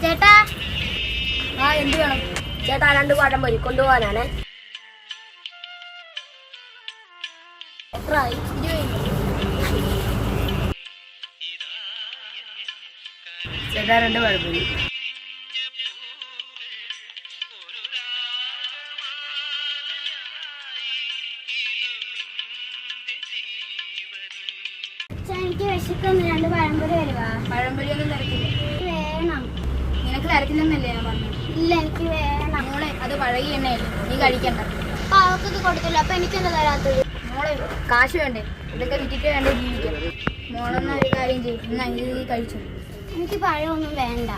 ചേട്ടാ എന്ത് വേണം? ചേട്ടാ 2 പഴംപൊരി കൊണ്ടുപോകാനാണ്. ചേട്ടാ 2 പഴംപൊരി. എനിക്ക് വിശക്കൊന്ന് 2 പഴംപൊരി വരുവാ. പഴംപൊരി ഒന്നും തരത്തില്ല. വേണം. നിനക്ക് തരത്തില്ലെന്നല്ലേ ഞാൻ പറഞ്ഞു? ഇല്ല, എനിക്ക് വേണം. മോളെ, അത് പഴകിയ എണ്ണയല്ലേ, നീ കഴിക്കണ്ട. അപ്പൊ അവർക്ക് കൊടുത്തില്ല, അപ്പൊ എനിക്കെന്താ തരാത്തത്? മോളെ, കാശ് വേണ്ടേ? ഇതൊക്കെ വിറ്റിട്ട് വേണ്ടേ ജീവിക്കാൻ. മോളെന്ന ഒരു കാര്യം ചെയ്യും, എന്നാ ഇത് കഴിച്ചു. എനിക്ക് പഴമൊന്നും വേണ്ട.